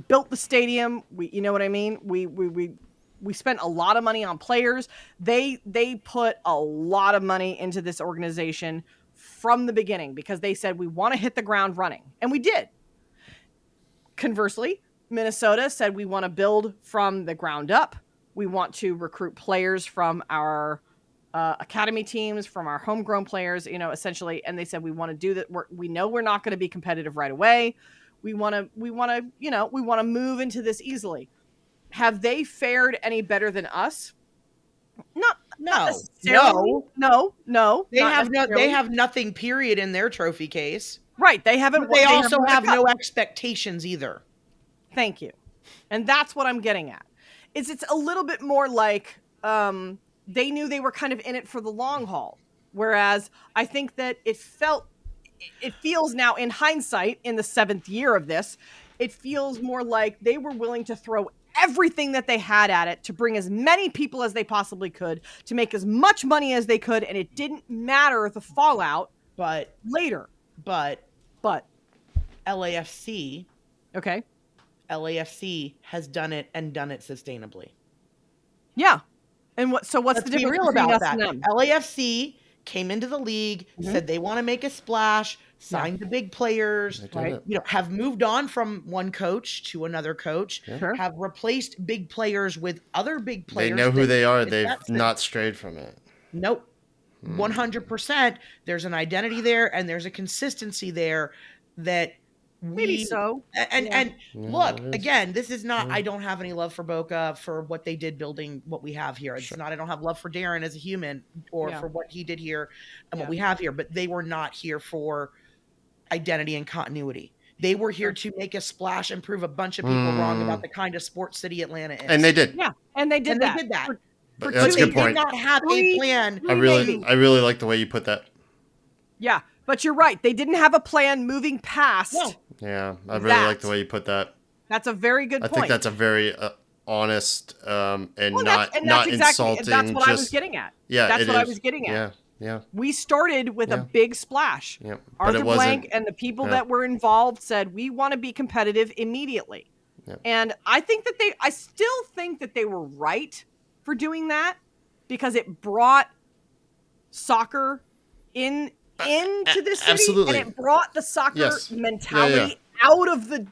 built the stadium. You know what I mean? We spent a lot of money on players. They put a lot of money into this organization from the beginning because they said we want to hit the ground running, and we did. Conversely, Minnesota said we want to build from the ground up. We want to recruit players from our academy teams, from our homegrown players, essentially. And they said we want to do that. We know we're not going to be competitive right away. We want to move into this easily. Have they fared any better than us? Not necessarily. No. They have nothing, period, in their trophy case. Right. They haven't. But they also have no expectations either. Thank you. And that's what I'm getting at. It's a little bit more like they knew they were kind of in it for the long haul. Whereas I think that it feels now in hindsight, in the 7th year of this, it feels more like they were willing to throw everything that they had at it to bring as many people as they possibly could, to make as much money as they could, and it didn't matter the fallout later. But LAFC has done it and done it sustainably. Yeah. And what's the difference between us and them? LAFC came into the league, said they want to make a splash, signed the big players, right? Have moved on from one coach to another coach, have replaced big players with other big players. They know who they are. They've not strayed from it. Nope. 100%. There's an identity there and there's a consistency there that maybe so. And look, again, this is not, I don't have any love for Boca for what they did building what we have here. It's not, I don't have love for Darren as a human or for what he did here and what we have here, but they were not here for identity and continuity. They were here to make a splash and prove a bunch of people wrong about the kind of sports city Atlanta is. And they did. Yeah. And they did that. That's a good point. They did not have a plan. I really like the way you put that. Yeah. But you're right. They didn't have a plan moving past. No. Yeah, I really like the way you put that. That's a very good point. I think that's a very honest and not exactly, insulting. That's what I was getting at. Yeah, that's what I was getting at. Yeah. We started with a big splash. Yeah. Arthur Blank and the people that were involved said, we want to be competitive immediately. Yeah. And I still think that they were right for doing that because it brought soccer into this city, absolutely. and it brought the soccer mentality out of the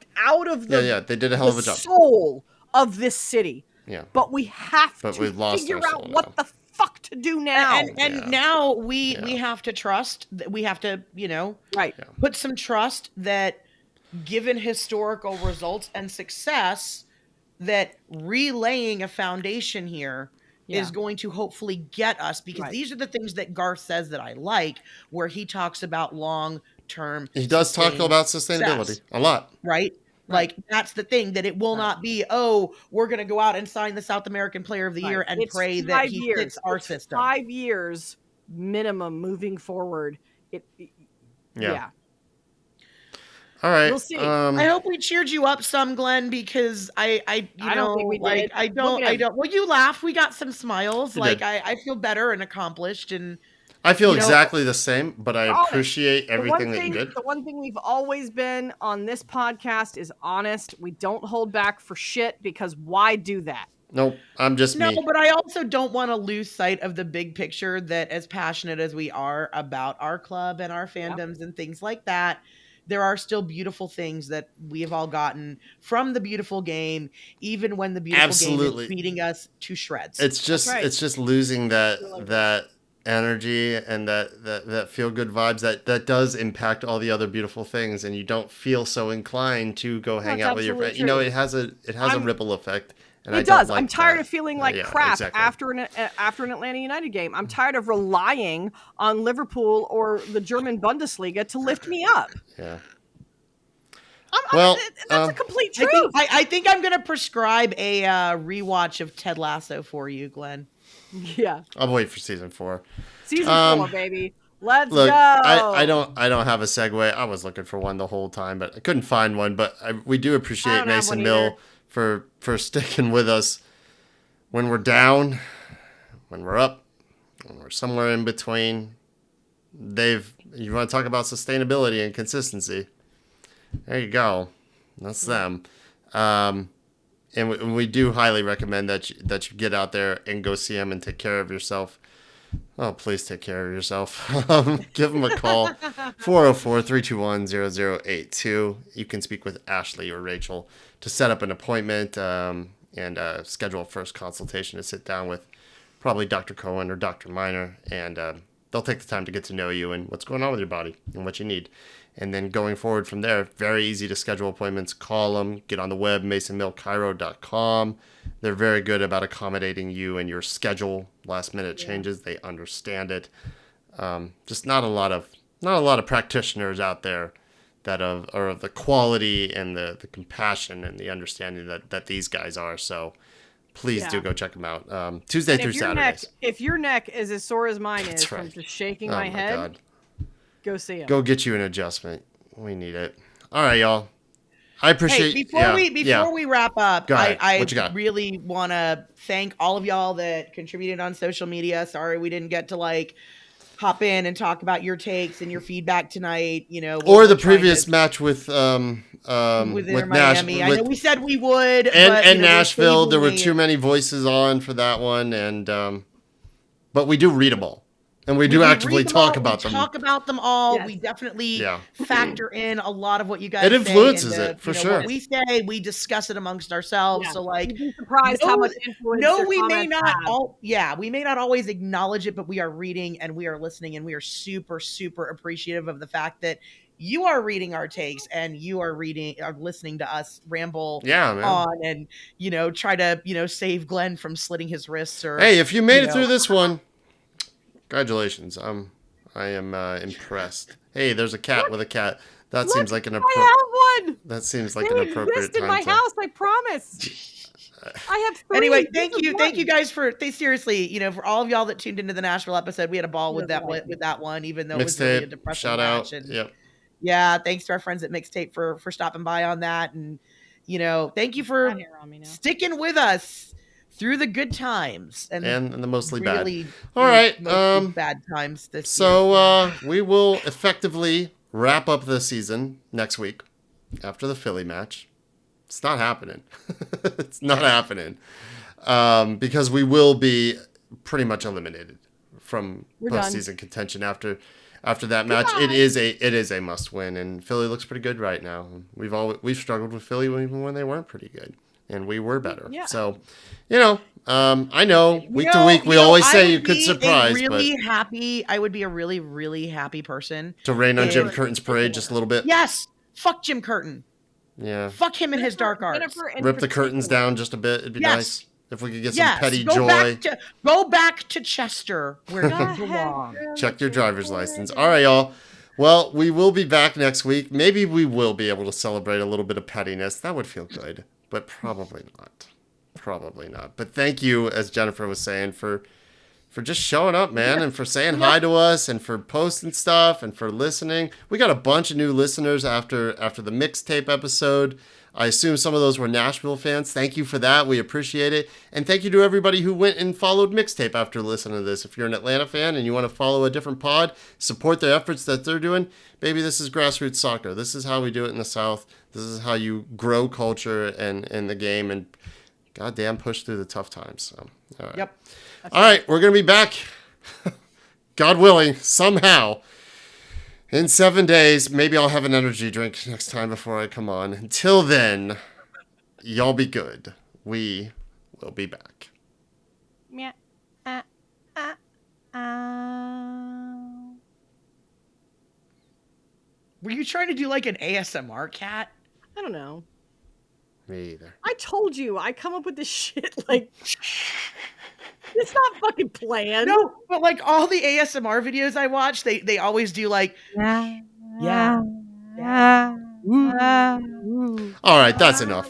they did a hell of a job. Soul of this city. Yeah. But we have to figure out what the fuck to do now. And now we have to trust that we have to, put some trust that given historical results and success, that relaying a foundation here is going to hopefully get us, because these are the things that Garth says that I like, where he talks about long-term. He does talk about sustainability a lot. Right? Like, that's the thing, that it will not be, we're going to go out and sign the South American Player of the Year and pray that he fits our system. 5 years minimum moving forward Yeah. All right. We'll see. I hope we cheered you up some, Glenn, because I don't think we did. Look at him. well, you laughed. We got some smiles. You Like, did. I feel better and accomplished. And, I feel you know, exactly the same, but I Honest. appreciate everything that you did. The one thing we've always been on this podcast is honest. We don't hold back for shit, because why do that? Nope, I'm just no, me. but I also don't want to lose sight of the big picture, that as passionate as we are about our club and our fandoms and things like that, there are still beautiful things that we have all gotten from the beautiful game, even when the beautiful game is beating us to shreds. It's just losing that energy and that feel good vibes that does impact all the other beautiful things, and you don't feel so inclined to go hang out with your friends. You know, it has a ripple effect. And it does. I'm tired of feeling like crap after an Atlanta United game. I'm tired of relying on Liverpool or the German Bundesliga to lift me up. Yeah. That's a complete truth. I think I'm going to prescribe a rewatch of Ted Lasso for you, Glenn. Yeah. I'll wait for season 4. Season 4, baby. Let's go. I don't have a segue. I was looking for one the whole time, but I couldn't find one. But we do appreciate Mason Mill for sticking with us when we're down, when we're up, when we're somewhere in between. You want to talk about sustainability and consistency? There you go. That's them. And we do highly recommend that you get out there and go see them and take care of yourself. Oh, please take care of yourself. Give them a call, 404-321-0082. You can speak with Ashley or Rachel to set up an appointment and schedule a first consultation to sit down with probably Dr. Cohen or Dr. Miner, and they'll take the time to get to know you and what's going on with your body and what you need. And then going forward from there, very easy to schedule appointments. Call them, get on the web, masonmillcairo.com. They're very good about accommodating you and your schedule, last minute changes. They understand it. Just not a lot of practitioners out there that are of the quality and the compassion and the understanding that these guys are. So please do go check them out. Tuesday through Saturdays. If your neck is as sore as mine is from just shaking my head, God. Go see him. Go get you an adjustment. We need it. All right, y'all. I appreciate. Hey, before we wrap up, I what you got? Really want to thank all of y'all that contributed on social media. Sorry we didn't get to hop in and talk about your takes and your feedback tonight. You know, or the previous match with Miami. Nashville. I know we said we would, and Nashville. There were too many voices on for that one, and but we do read them all. And we do actively talk about them. Talk about them all. Yes. We definitely factor in a lot lot of what you guys say. It influences it, for sure. What we say, we discuss it amongst ourselves. Yeah. So you'd be surprised how much influence we may not we may not always acknowledge it, but we are reading and we are listening, and we are super, super appreciative of the fact that you are reading our takes and you are listening to us ramble on and, try to, save Glenn from slitting his wrists hey, if you made it through this one, congratulations. I am impressed. Hey, there's a cat with a cat. That seems like an appropriate. I have one. That seems like an appropriate time. In my house, I promise. I have 3. Anyway, thank you guys for seriously, for all of y'all that tuned into the Nashville episode. We had a ball with that one, even though it was really a depressing match. And yep. Yeah, thanks to our friends at Mixtape for stopping by on that, and thank you for sticking with us through the good times and the mostly really bad. All right, bad times this year. So we will effectively wrap up the season next week after the Philly match. It's not happening. It's not happening because we will be pretty much eliminated from postseason contention after that match. It is a must win, and Philly looks pretty good right now. We've struggled with Philly even when they weren't pretty good, and we were better. Yeah. So, I know week to week we always say you could surprise, I would be a really, really happy person to rain on Jim Curtin's parade just a little bit. Yes, fuck Jim Curtin. Yeah, fuck him and his dark arts. Rip the curtains down just a bit. It'd be nice if we could get some petty joy. Go back to Chester where you belong. Check your driver's license. All right, y'all. Well, we will be back next week. Maybe we will be able to celebrate a little bit of pettiness. That would feel good, but probably not. Probably not. But thank you, as Jennifer was saying, for for just showing up, man, and for saying hi to us, and for posting stuff, and for listening. We got a bunch of new listeners after the mixtape episode. I assume some of those were Nashville fans. Thank you for that. We appreciate it. And thank you to everybody who went and followed Mixtape after listening to this. If you're an Atlanta fan and you want to follow a different pod, support the efforts that they're doing, baby, this is grassroots soccer. This is how we do it in the South. This is how you grow culture and the game and goddamn push through the tough times. So, all right. Yep. All right, we're going to be back, God willing, somehow. In 7 days, maybe I'll have an energy drink next time before I come on. Until then, y'all be good. We will be back. Yeah. Were you trying to do like an ASMR cat? I don't know. Me either. I told you, I come up with this shit like it's not fucking planned. No, but like all the ASMR videos I watch, they always do like yeah. All right, that's enough.